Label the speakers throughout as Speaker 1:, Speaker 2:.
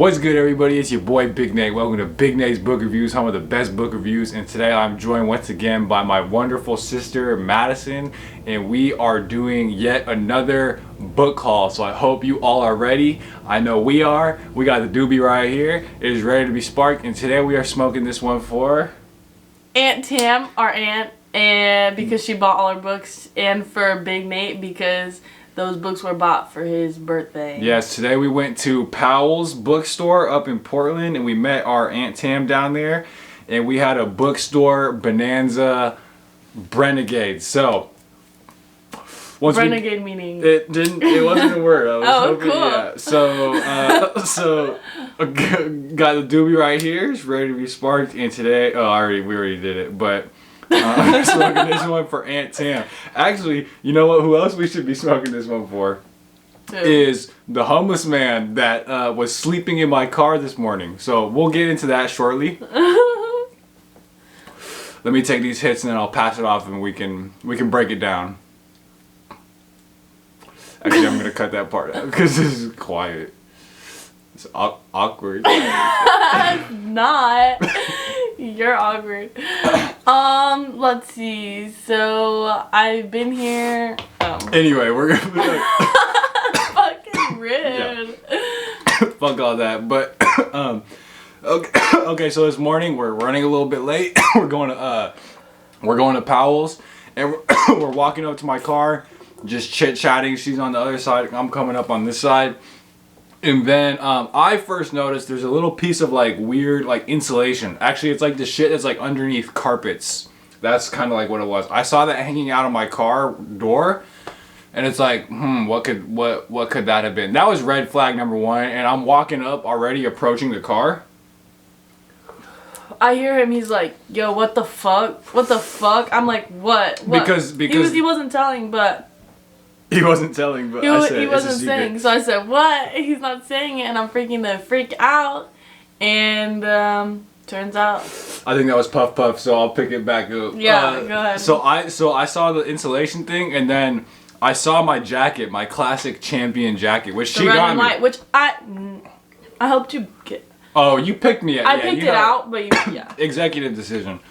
Speaker 1: What's good, everybody? It's your boy Big Nate. Welcome to Big Nate's Book Reviews, home of the best book reviews. And today I'm joined once again by my wonderful sister Madison, and we are doing yet another book haul. So I hope you all are ready. I know we are. We got the doobie right here. It is ready to be sparked, and today we are smoking this one for
Speaker 2: Aunt Tam, our aunt, and because she bought all our books, and for Big Nate because those books were bought for his birthday.
Speaker 1: Yes, today we went to Powell's bookstore up in Portland, and we met our Aunt Tam down there, and we had a bookstore bonanza renegade. So
Speaker 2: renegade meaning
Speaker 1: it wasn't a word. I was hoping,
Speaker 2: cool.
Speaker 1: Yeah. So got the doobie right here. It's ready to be sparked, and today we already did it, but smoking this one for Aunt Tam. Actually, you know what? Who else we should be smoking this one for? Is the homeless man that was sleeping in my car this morning. So we'll get into that shortly. Let me take these hits and then I'll pass it off and we can break it down. Actually, I'm gonna cut that part out because this is quiet. It's awkward.
Speaker 2: Not. You're awkward. Let's see. So I've been here.
Speaker 1: Anyway, we're gonna be like
Speaker 2: fucking rude.
Speaker 1: Yeah. Fuck all that. But okay. So this morning we're running a little bit late. we're going to Powell's, and we're walking up to my car, just chit chatting. She's on the other side. I'm coming up on this side. And then I first noticed there's a little piece of like weird like insulation. Actually, it's like the shit that's like underneath carpets. That's kind of like what it was. I saw that hanging out of my car door, and it's like, what could that have been? That was red flag number one. And I'm walking up already, approaching the car.
Speaker 2: I hear him. He's like, "Yo, what the fuck? What the fuck?" I'm like, "What?"
Speaker 1: Because
Speaker 2: he wasn't telling, but.
Speaker 1: He wasn't telling, but I said
Speaker 2: he wasn't saying. So I said, "What?" He's not saying it, and I'm freaking the freak out. And turns out,
Speaker 1: I think that was Puff Puff. So I'll pick it back up.
Speaker 2: Yeah, go ahead.
Speaker 1: So I saw the insulation thing, and then I saw my jacket, my classic Champion jacket, which she got me.
Speaker 2: Which I helped you get.
Speaker 1: Oh, you picked me.
Speaker 2: I picked it out, but yeah.
Speaker 1: Executive decision.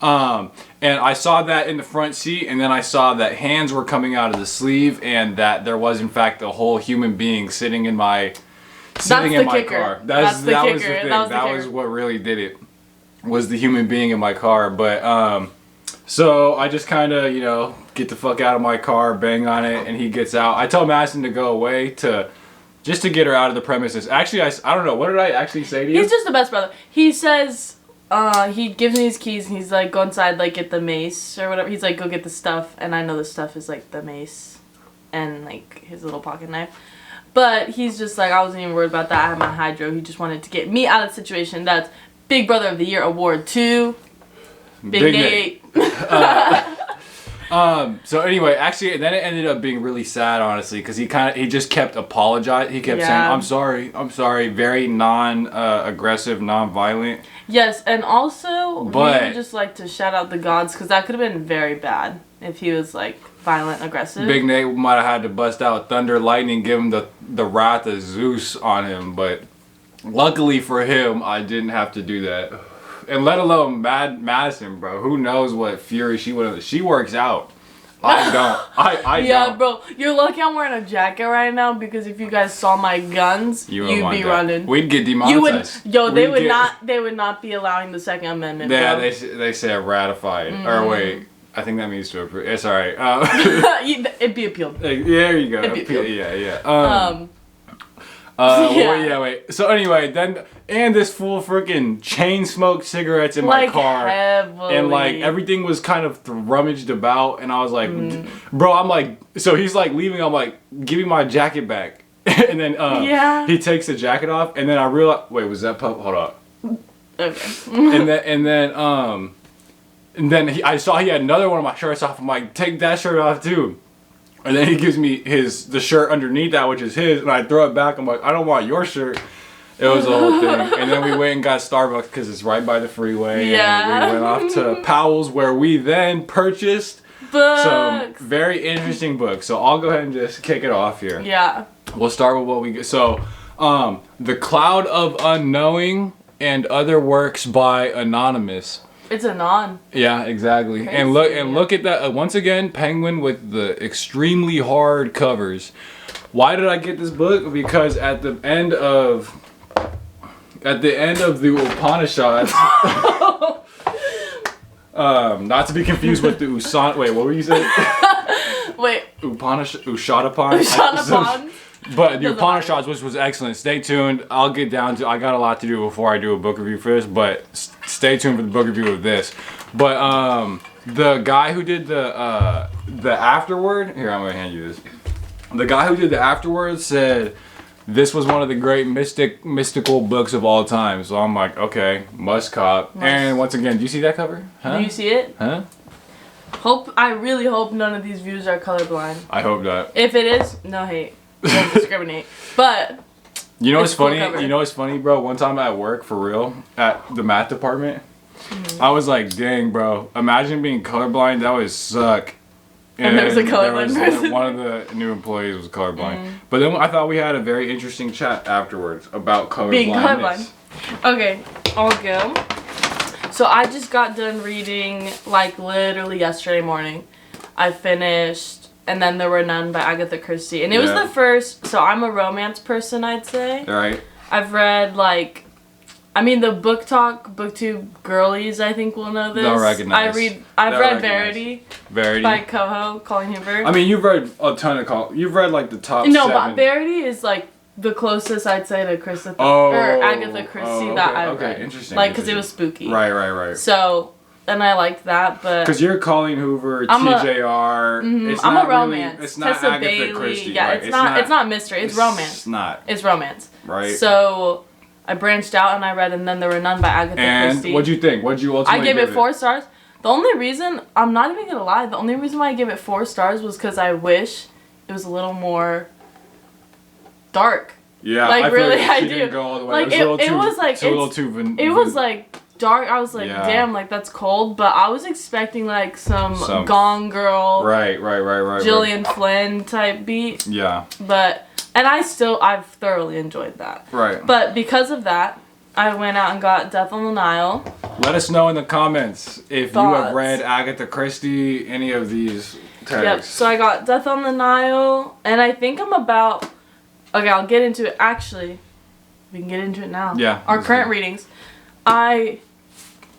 Speaker 1: And I saw that in the front seat, and then I saw that hands were coming out of the sleeve, and that there was in fact a whole human being sitting in my car. That was the thing. That was what really did it. Was the human being in my car. But so I just kind of get the fuck out of my car, bang on it, and he gets out. I tell Madison to go away just to get her out of the premises. Actually, I don't know, what did I actually say to you?
Speaker 2: He's just the best brother. He says. He gives me his keys and he's like, go inside, like, get the mace or whatever. He's like, go get the stuff. And I know the stuff is like the mace and like his little pocket knife. But he's just like, I wasn't even worried about that. I had my hydro. He just wanted to get me out of the situation. That's Big Brother of the Year award to Big Nate.
Speaker 1: So anyway, actually, then it ended up being really sad, honestly, because he just kept apologizing. He kept saying, I'm sorry, very non-aggressive, non-violent.
Speaker 2: Yes, and also, we would just like to shout out the gods, because that could have been very bad if he was, like, violent, aggressive.
Speaker 1: Big Nate might have had to bust out thunder, lightning, give him the wrath of Zeus on him, but luckily for him, I didn't have to do that. And let alone Madison, bro. Who knows what fury she would have. She works out. I don't. I
Speaker 2: yeah,
Speaker 1: don't.
Speaker 2: bro. You're lucky I'm wearing a jacket right now, because if you guys saw my guns, you'd be running.
Speaker 1: We'd get demonetized.
Speaker 2: They would not be allowing the Second Amendment.
Speaker 1: Yeah,
Speaker 2: bro.
Speaker 1: they say ratified. Or wait, I think that means to approve. It's alright.
Speaker 2: It'd be appealed.
Speaker 1: There you go.
Speaker 2: It'd be appealed.
Speaker 1: Yeah. Wait. So anyway, and this fool freaking chain smoked cigarettes in my car,
Speaker 2: heavily.
Speaker 1: And like everything was kind of rummaged about, and I was like, bro, I'm like, so he's like leaving. I'm like, give me my jacket back, and then he takes the jacket off, and then I realized, wait, was that Pup? Hold on.
Speaker 2: Okay.
Speaker 1: and then I saw he had another one of my shirts off. I'm like, take that shirt off too. And then he gives me the shirt underneath that, which is his, and I throw it back. I'm like, I don't want your shirt. It was the whole thing. And then we went and got Starbucks because it's right by the freeway.
Speaker 2: Yeah.
Speaker 1: And we went off to Powell's, where we then purchased some very interesting books. So I'll go ahead and just kick it off here.
Speaker 2: Yeah.
Speaker 1: We'll start with what we get. So The Cloud of Unknowing and Other Works by Anonymous.
Speaker 2: It's Anon.
Speaker 1: Yeah, exactly.
Speaker 2: Crazy,
Speaker 1: And look at that once again. Penguin with the extremely hard covers. Why did I get this book? Because at the end of the Upanishads, not to be confused with the Usan. Wait, what were you saying?
Speaker 2: Wait.
Speaker 1: Ushadapan. But the Upanishads, which was excellent. Stay tuned. I'll get down to. I got a lot to do before I do a book review for this, but stay tuned for the book review of this. But the guy who did the afterword. Here, I'm gonna hand you this. The guy who did the afterword said this was one of the great mystical books of all time. So I'm like, okay, must cop. Nice. And once again, do you see that cover? Huh?
Speaker 2: Do you see it?
Speaker 1: Huh?
Speaker 2: I really hope none of these views are colorblind.
Speaker 1: I hope not.
Speaker 2: If it is, no hate. Don't discriminate. But
Speaker 1: you know what's funny?
Speaker 2: Cool,
Speaker 1: you know what's funny, bro? One time at work, for real, at the math department, I was like, dang, bro, imagine being colorblind. That would suck.
Speaker 2: And there was a colorblind person.
Speaker 1: One of the new employees was colorblind. But then I thought we had a very interesting chat afterwards about colorblindness.
Speaker 2: Being colorblind. Okay, I'll go. So I just got done reading, like, literally yesterday morning. I finished And Then There Were None by Agatha Christie. And it was the first, so I'm a romance person, I'd say.
Speaker 1: Right.
Speaker 2: I've read, like, I mean, the booktube girlies, I think, will know this.
Speaker 1: They'll recognize.
Speaker 2: I've read Verity by Coho, Colleen Hoover.
Speaker 1: I mean, you've read a ton of you've read, like, the top
Speaker 2: No,
Speaker 1: 7.
Speaker 2: but Verity is, like, the closest I'd say to Agatha Christie that I've read.
Speaker 1: Interesting.
Speaker 2: Like, because it was spooky.
Speaker 1: Right.
Speaker 2: So, and I liked that, but...
Speaker 1: Because you're Colleen Hoover, TJR.
Speaker 2: I'm a romance.
Speaker 1: Really, it's not
Speaker 2: Tessa
Speaker 1: Agatha
Speaker 2: Bailey.
Speaker 1: Christie.
Speaker 2: Yeah,
Speaker 1: right?
Speaker 2: it's not mystery. It's romance.
Speaker 1: It's not.
Speaker 2: It's romance.
Speaker 1: Right.
Speaker 2: So, I branched out and I read And Then There Were None by Agatha Christie.
Speaker 1: And what'd you think? What'd you ultimately
Speaker 2: I gave it 4 stars. The only reason, I'm not even going to lie, the only reason why I gave it 4 stars was because I wish it was a little more dark.
Speaker 1: Yeah,
Speaker 2: like,
Speaker 1: I
Speaker 2: really,
Speaker 1: feel like
Speaker 2: I
Speaker 1: she
Speaker 2: do.
Speaker 1: didn't go all the way.
Speaker 2: Like, it was like,
Speaker 1: it
Speaker 2: was like dark. I was like, damn, like, that's cold. But I was expecting, like, some Gone Girl.
Speaker 1: Right.
Speaker 2: Gillian Flynn type beat.
Speaker 1: Yeah.
Speaker 2: But, and I've thoroughly enjoyed that.
Speaker 1: Right.
Speaker 2: But because of that, I went out and got Death on the Nile.
Speaker 1: Let us know in the comments if you have read Agatha Christie, any of these texts.
Speaker 2: Yep, so I got Death on the Nile, and I think I'm about... Okay, I'll get into it. Actually, we can get into it now.
Speaker 1: Yeah.
Speaker 2: Our current readings. I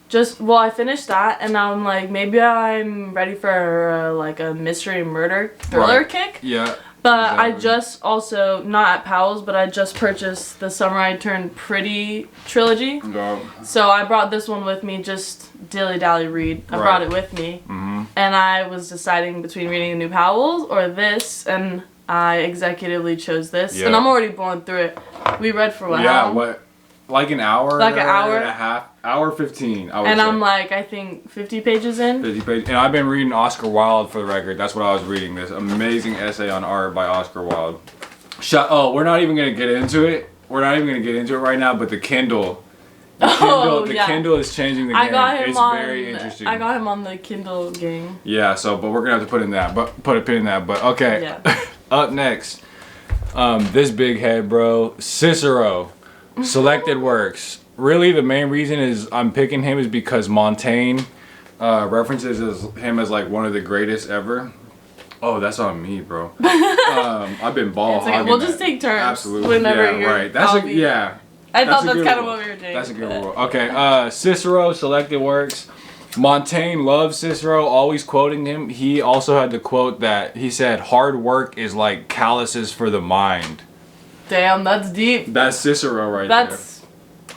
Speaker 2: finished that, and now I'm like, maybe I'm ready for like a mystery murder thriller kick.
Speaker 1: Yeah.
Speaker 2: But exactly. I just also, not at Powell's, but I just purchased the Summer I Turned Pretty trilogy.
Speaker 1: No.
Speaker 2: So I brought this one with me, just dilly-dally read. I brought it with me.
Speaker 1: Mm-hmm.
Speaker 2: And I was deciding between reading the new Powell's or this, and I executively chose this. Yeah. And I'm already blowing through it. We read for what?
Speaker 1: Yeah, what? Like an hour?
Speaker 2: Like an hour?
Speaker 1: And a half. Hour 15, I would
Speaker 2: and
Speaker 1: say.
Speaker 2: I'm like, I think 50 pages in.
Speaker 1: 50 pages. And I've been reading Oscar Wilde, for the record. That's what I was reading. This amazing essay on art by Oscar Wilde. We're not even going to get into it. We're not even going to get into it right now, but the Kindle. The Kindle is changing the game. It's very interesting.
Speaker 2: I got him on the Kindle game.
Speaker 1: Yeah, but we're going to have to put a pin in that. But okay. Yeah. Up next. This big head, bro. Cicero. Selected works. Really, the main reason is I'm picking him is because Montaigne references him as like one of the greatest ever. Oh, that's on me, bro. I've been ball hogging.
Speaker 2: We'll just take turns.
Speaker 1: Absolutely.
Speaker 2: Whenever
Speaker 1: you're right. I thought
Speaker 2: that's kind of what we were doing.
Speaker 1: That's a good rule. Okay. Cicero, selected works. Montaigne loves Cicero, always quoting him. He also had the quote that he said, "Hard work is like calluses for the mind."
Speaker 2: Damn, that's deep.
Speaker 1: That's Cicero right there.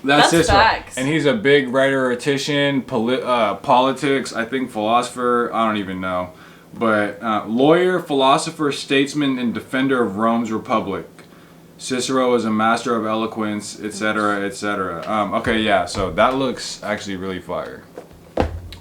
Speaker 1: That's Cicero. Facts. And he's a big rhetorician, politics, I think philosopher, I don't even know. But lawyer, philosopher, statesman, and defender of Rome's republic. Cicero is a master of eloquence, etc., etc. Okay, yeah, so that looks actually really fire.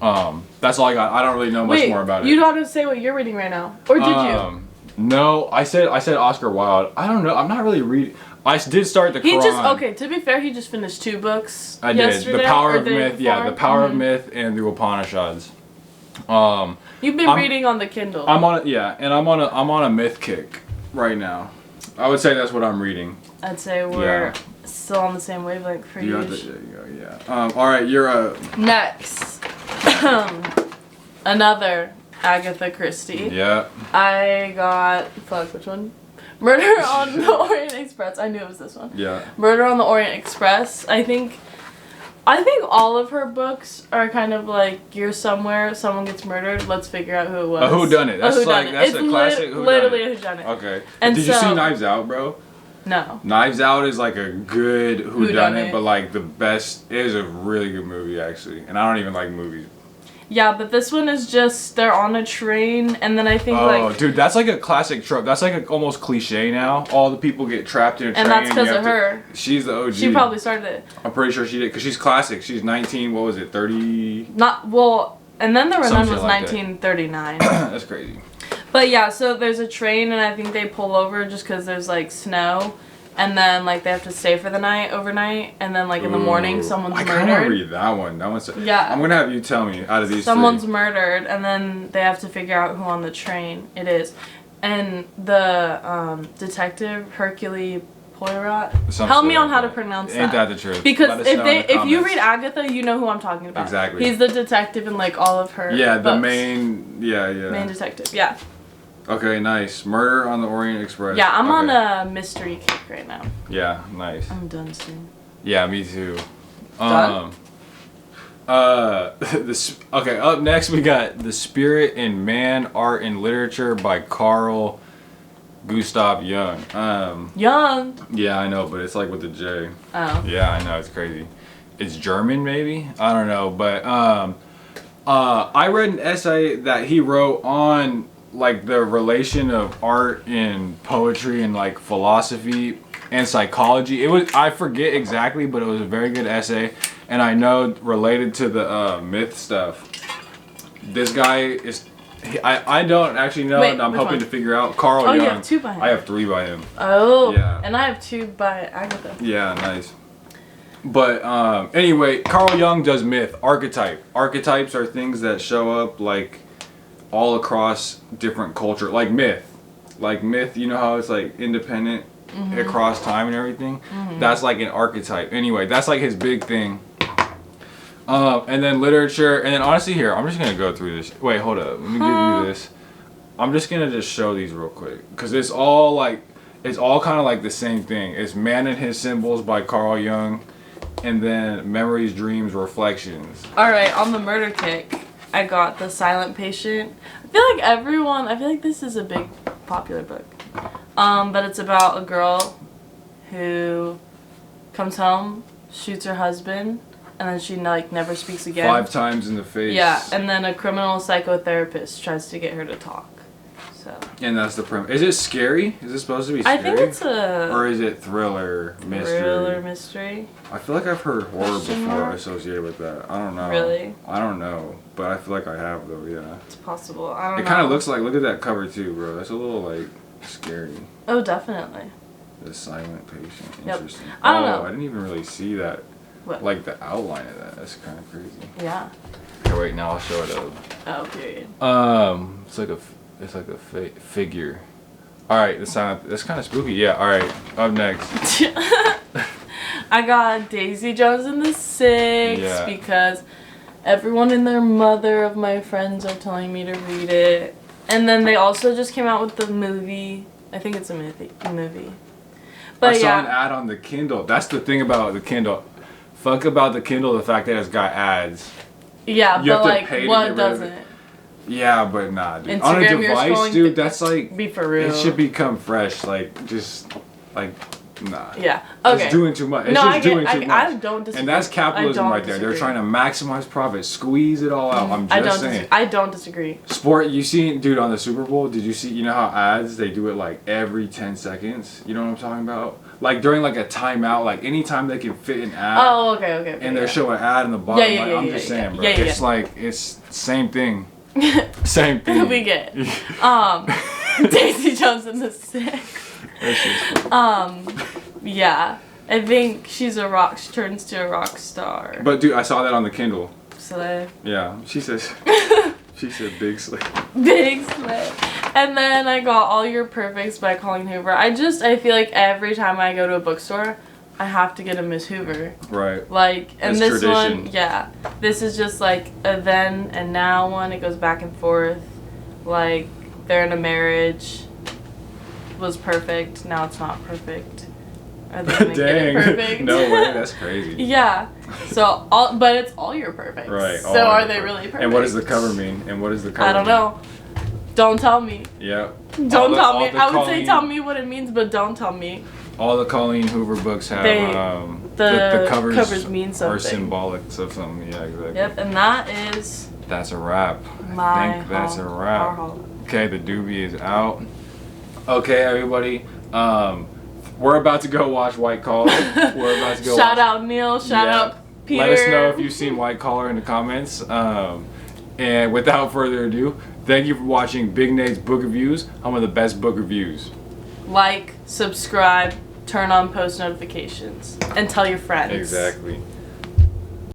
Speaker 1: That's all I got. I don't really know much more about it.
Speaker 2: You don't have to say what you're reading right now. Or did you?
Speaker 1: No, I said Oscar Wilde. I don't know. I'm not really reading. I did start the Quran.
Speaker 2: To be fair, he just finished 2 books.
Speaker 1: I did. The Power of Myth. Yeah, The Power of Myth and the Upanishads.
Speaker 2: You've been reading on the Kindle.
Speaker 1: I'm on a myth kick right now. I would say that's what I'm reading.
Speaker 2: I'd say we're still on the same wavelength for you.
Speaker 1: Yeah. All right, you're
Speaker 2: Next. Another Agatha Christie.
Speaker 1: Yeah.
Speaker 2: I got, which one? Murder on the Orient Express. I knew it was this one.
Speaker 1: Yeah.
Speaker 2: Murder on the Orient Express. I think all of her books are kind of like, you're somewhere, someone gets murdered, let's figure out who it was.
Speaker 1: A whodunit. That's that's a classic whodunit.
Speaker 2: Literally a whodunit.
Speaker 1: Okay.
Speaker 2: And
Speaker 1: Did you see Knives Out, bro?
Speaker 2: No.
Speaker 1: Knives Out is like a good whodunit, but like the best. It is a really good movie, actually. And I don't even like movies.
Speaker 2: Yeah, but this one is just, they're on a train, and then I think
Speaker 1: dude, that's like a classic trope. That's like almost cliche now. All the people get trapped in a train.
Speaker 2: And that's because of her.
Speaker 1: She's the OG.
Speaker 2: She probably started it.
Speaker 1: I'm pretty sure she did, because she's classic. She's 19, what was it, 30?
Speaker 2: And then the Renan was
Speaker 1: like
Speaker 2: 1939.
Speaker 1: That's crazy.
Speaker 2: But yeah, so there's a train, and I think they pull over just because there's like snow. And then, like, they have to stay for the night, overnight, and then, like, in the morning, someone's murdered. I kind of read
Speaker 1: that one. That one's...
Speaker 2: Yeah.
Speaker 1: I'm gonna have you tell me, out of these
Speaker 2: Someone's murdered, and then they have to figure out who on the train it is. And the detective, Hercule Poirot, help me on how to pronounce that.
Speaker 1: Ain't that the truth?
Speaker 2: Because if you read Agatha, you know who I'm talking about.
Speaker 1: Exactly.
Speaker 2: He's the detective in, like, all of her
Speaker 1: the
Speaker 2: books.
Speaker 1: main... Main
Speaker 2: detective, yeah.
Speaker 1: Okay, nice. Murder on the Orient Express.
Speaker 2: Yeah, I'm on a mystery kick right now.
Speaker 1: Yeah, nice.
Speaker 2: I'm done soon.
Speaker 1: Yeah, me too.
Speaker 2: Done?
Speaker 1: Okay, up next we got The Spirit in Man, Art and Literature by Carl Gustav Jung.
Speaker 2: Jung?
Speaker 1: Yeah, I know, but it's like with a J.
Speaker 2: Oh.
Speaker 1: Yeah, I know, it's crazy. It's German, maybe? I don't know, but I read an essay that he wrote on like the relation of art and poetry and like philosophy and psychology. I forget exactly, but it was a very good essay, and I know related to the myth stuff. This guy is I don't actually know.
Speaker 2: Wait,
Speaker 1: and I'm hoping
Speaker 2: one?
Speaker 1: to figure out. Carl Jung.
Speaker 2: You have 2 by him.
Speaker 1: I have 3 by him.
Speaker 2: Oh.
Speaker 1: Yeah.
Speaker 2: And I have 2 by Agatha.
Speaker 1: Yeah, nice. But anyway, Carl Jung does myth, archetype. Archetypes are things that show up like all across different culture, like myth. Like myth, you know how it's like independent across time and everything? That's like an archetype. Anyway, that's like his big thing. And then literature, and then honestly here, I'm just gonna go through this. Wait, hold up. Let me give you this. I'm just gonna just show these real quick. Because it's all kind of like the same thing. It's Man and His Symbols by Carl Jung. And then Memories, Dreams, Reflections.
Speaker 2: Alright, on the murder kick, I got The Silent Patient. I feel like this is a big popular book. But it's about a girl who comes home, shoots her husband, and then she like never speaks again.
Speaker 1: 5 times in the face.
Speaker 2: Yeah, and then a criminal psychotherapist tries to get her to talk. So.
Speaker 1: And that's the premise. Is it scary? Is it supposed to be scary?
Speaker 2: I think it's
Speaker 1: or is it thriller, mystery?
Speaker 2: Thriller, mystery.
Speaker 1: I feel like I've heard horror before associated with that. I don't know.
Speaker 2: Really?
Speaker 1: I don't know, but I feel like I have though. Yeah.
Speaker 2: It's possible. I don't know.
Speaker 1: It kind of looks like. Look at that cover too, bro. That's a little like scary.
Speaker 2: Oh, definitely.
Speaker 1: The Silent Patient.
Speaker 2: Yep.
Speaker 1: Interesting.
Speaker 2: I don't know.
Speaker 1: I didn't even really see that.
Speaker 2: What?
Speaker 1: Like the outline of that. That's kind of crazy.
Speaker 2: Yeah.
Speaker 1: Okay, wait. Now I'll show it up.
Speaker 2: Oh, period.
Speaker 1: It's like a figure. All right, that's kind of spooky. Yeah. All right. Up next.
Speaker 2: I got Daisy Jones and the Six because everyone and their mother of my friends are telling me to read it, and then they also just came out with the movie. I think it's a movie. But
Speaker 1: I saw an ad on the Kindle. That's the thing about the Kindle. Fuck about the Kindle, the fact that it's got ads.
Speaker 2: Yeah,
Speaker 1: you
Speaker 2: but like, what doesn't?
Speaker 1: Yeah, but nah, dude.
Speaker 2: Instagram,
Speaker 1: on a device, dude, that's like...
Speaker 2: Be for real.
Speaker 1: It should become fresh. Like, just... Like, nah.
Speaker 2: Yeah, okay.
Speaker 1: It's doing too much. It's
Speaker 2: no,
Speaker 1: just doing too much.
Speaker 2: I don't disagree.
Speaker 1: And that's capitalism right there. They're trying to maximize profit. Squeeze it all out. I'm just saying.
Speaker 2: I don't disagree.
Speaker 1: Sport, you see, dude, on the Super Bowl, did you see, you know how ads, they do it like every 10 seconds? You know what I'm talking about? Like during like a timeout, like anytime they can fit an ad.
Speaker 2: Oh, okay.
Speaker 1: And they're showing an ad in the bottom. I'm just saying, bro. It's like, it's same thing. Same thing.
Speaker 2: We get. Daisy Jones and the Six. Yeah. I think she turns to a rock star.
Speaker 1: But dude, I saw that on the Kindle.
Speaker 2: Slay.
Speaker 1: Yeah. She said big slay.
Speaker 2: Big slay. And then I got All Your Perfects by Colleen Hoover. I feel like every time I go to a bookstore, I have to get a Miss Hoover.
Speaker 1: Right.
Speaker 2: Like, and
Speaker 1: That's
Speaker 2: this
Speaker 1: tradition.
Speaker 2: one, yeah. This is just like a then and now one. It goes back and forth. Like, they're in a marriage. Was perfect. Now it's not perfect. Are they gonna get it perfect?
Speaker 1: No way, that's crazy.
Speaker 2: Yeah. So, but it's All Your Perfects.
Speaker 1: Right.
Speaker 2: So are they really perfect?
Speaker 1: And what does the cover mean?
Speaker 2: I don't know. Don't tell me.
Speaker 1: Yeah.
Speaker 2: Don't tell me. I would say tell me what it means, but don't tell me.
Speaker 1: All the Colleen Hoover books have
Speaker 2: the
Speaker 1: covers
Speaker 2: mean something.
Speaker 1: are symbolic of something. Yeah, exactly.
Speaker 2: Yep, and
Speaker 1: that's a wrap. I think that's a wrap. Okay, the doobie is out. Okay, everybody. We're about to go watch White Collar. We're about to go.
Speaker 2: Shout out Neil. Shout out Peter.
Speaker 1: Let us know if you've seen White Collar in the comments. And without further ado, thank you for watching Big Nate's Book Reviews. Home of the best book reviews.
Speaker 2: Like, subscribe, turn on post notifications, and tell your friends.
Speaker 1: Exactly.